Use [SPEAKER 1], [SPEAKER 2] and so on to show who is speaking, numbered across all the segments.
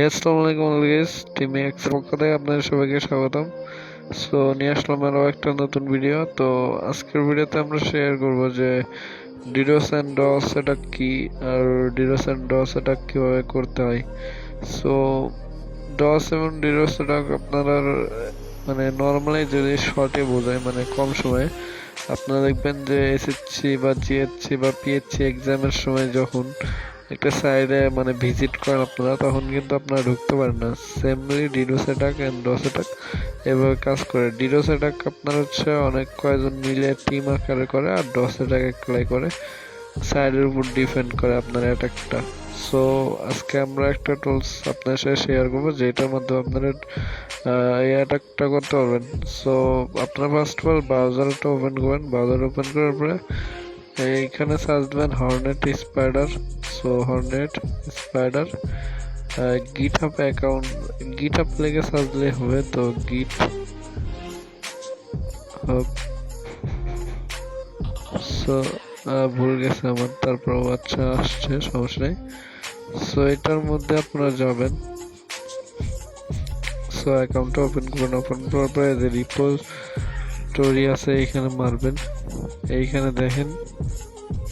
[SPEAKER 1] আসসালামু আলাইকুম গাইস, টিমে এক্সের পক্ষ থেকে আপনাদের সবাইকে স্বাগতম। সো নিয়ে আসলাম আরও একটা নতুন ভিডিও। তো আজকের ভিডিওতে আমরা শেয়ার করব যে ডিডোস অ্যান্ড ডস এটা কি, আর ডিডোস অ্যান্ড ডস এটা কীভাবে করতে হয়। সো ডস এবং ডিডোস এটা আপনারা মানে নর্মালি যদি শর্টে বোঝায়, মানে কম সময়ে আপনারা দেখবেন যে এসএসসি বা জিএসসি বা পিএসসি এক্সামের সময় যখন একটা সাইডে মানে ভিজিট করেন আপনারা, তখন কিন্তু আপনারা ঢুকতে পারেন না। Samely DDoS attack and DoS attack এভাবে কাজ করে। ডিডোস অ্যাটাক আপনার হচ্ছে অনেক কয়েকজন মিলে টিম আকারে করে, আর ডস অ্যাটাক একলাই করে, সাইডের উপর ডিপেন্ড করে আপনার অ্যাটাকটা। সো আজকে আমরা একটা টুলস আপনার সাথে শেয়ার করবো যেটার মাধ্যমে আপনারা এই অ্যাটাকটা করতে পারবেন। সো আপনারা ফার্স্ট অফ অল ব্রাউজারটা ওপেন করবেন। ব্রাউজার ওপেন করার পরে এইখানে সার্চ দেবেন Hornet spider. So Hornet spider GitHub account, GitHub লেগে সার্চ দিলে হবে। তো গিট হাব, সো ভুল গেছে আমার, তারপর আচ্ছা আসছে, সমস্যা নেই। সো এটার মধ্যে আপনারা যাবেন। সো অ্যাকাউন্টটা ওপেন করবেন। ওপেন করার পরে যে রিপোজিটরি আছে এইখানে মারবেন। এইখানে দেখেন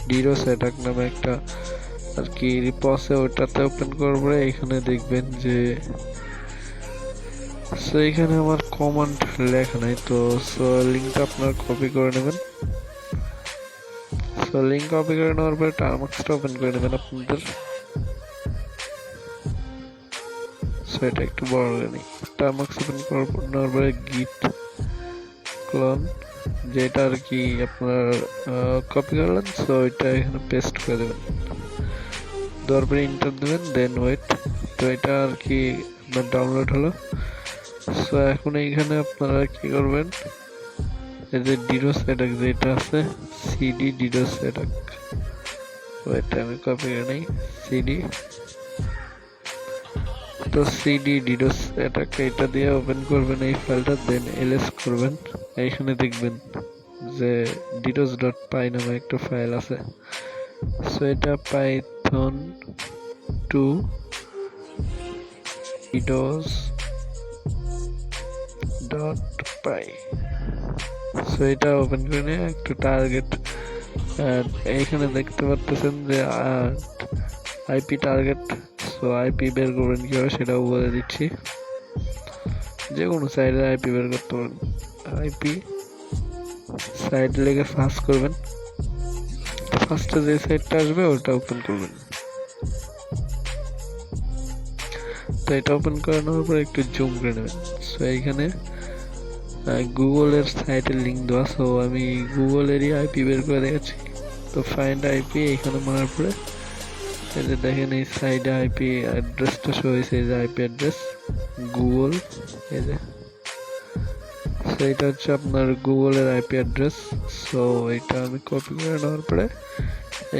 [SPEAKER 1] ডিডোস অ্যাটাক নামে একটা আর কি রিপো আছে, ওইটাতে ওপেন করার পরে এখানে দেখবেন যে সো এখানে আমার কমান্ড লেখা নাই। তো সো লিঙ্কটা আপনার কপি করে নেবেন। সো লিঙ্ক কপি করে নেওয়ার পরে টার্মাক্সটা ওপেন করে নেবেন আপনাদের। সো এটা একটু বড় করে নিই। টার্মাক্স ওপেন নেওয়ার পরে গিট ক্লোন যেটা আর কি আপনার কপি করলেন, সো এটা এখানে পেস্ট করে দেবেন। দেওয়ার পরে ইন্টার দেবেন, দেন ওয়েট। তো এটা আর কি আপনার ডাউনলোড হলো। সো এখন এইখানে আপনারা কি করবেন, এই যে ডিডোস অ্যাটাক যেটা আছে, সিডি ডিডোস অ্যাটাক, ওইটা আমি কপি করে নেই, সিডি। তো সিডি ডিডোস অ্যাটাক এটা দিয়ে ওপেন করবেন এই ফাইলটা, দেন এলএস করবেন। এইখানে দেখবেন যে ডিডোস ডট পাই নামে একটা ফাইল আছে। সো এটা পাইথন 2 ডিডোস ডট পাই। সো এটা ওপেন করে নিয়ে একটু টার্গেট, এইখানে দেখতে পাচ্ছেন যে আইপি টার্গেট। সো আইপি বের করবেন কীভাবে সেটাও বলে দিচ্ছি। যে কোনো সাইডের আইপি বের করতে পারেন। আইপি সাইড লেগে সার্চ করবেন, ফার্স্টে যে সাইটটা আসবে ওটা ওপেন করবেন। তো এটা ওপেন করে নেওয়ার পর একটু জুম করে নেবেন। সো এইখানে গুগলের সাইটের লিঙ্ক দেওয়া, সো আমি গুগলেরই আইপি বের করে দেখাচ্ছি। তো ফাইন্ড আইপি এইখানে মারার পরে এই যে দেখেন এই সাইডে আইপি অ্যাড্রেসটা শো হয়েছে, এই যে আইপি অ্যাড্রেস গুগল, এই যে। সো এটা হচ্ছে আপনার গুগলের আইপি অ্যাড্রেস। সো এটা আমি কপি করে নেওয়ার পরে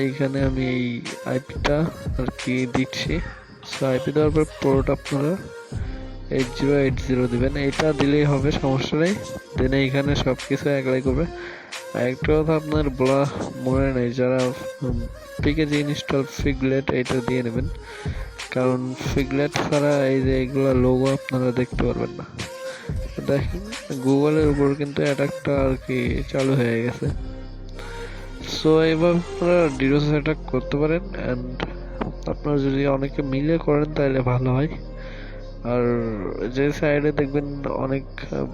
[SPEAKER 1] এইখানে আমি এই আইপিটা আর কি দিচ্ছি। সো আইপি দেওয়ার পর পোর্ট আপনারা 8080 দিবেন, এটা দিলেই হবে, সমস্যা নেই। দেন এইখানে সব কিছু একলাই করবে। আর একটা কথা আপনার বলা মনে নেই, যারা প্যাকেজ ইনস্টল ফিগলেট এটা দিয়ে নেবেন, কারণ ফিগলেট ছাড়া এই যে এগুলো লোগো আপনারা দেখতে পারবেন না। দেখেন গুগলের উপর কিন্তু অ্যাটাকটা আর কি চালু হয়ে গেছে। সো এবার আপনারা ডিডোস অ্যাটাক করতে পারেন, অ্যান্ড আপনারা যদি অনেকে মিলে করেন তাহলে ভালো হয়। আর যে সাইডে দেখবেন অনেক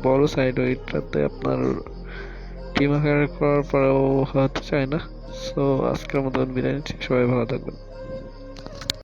[SPEAKER 1] বড় সাইড, ওইটাতে আপনার টিম আকারে করার পরেও হতে চায় না। সো আজকের মতন বিদায় নিচ্ছি, সবাই ভালো থাকবেন।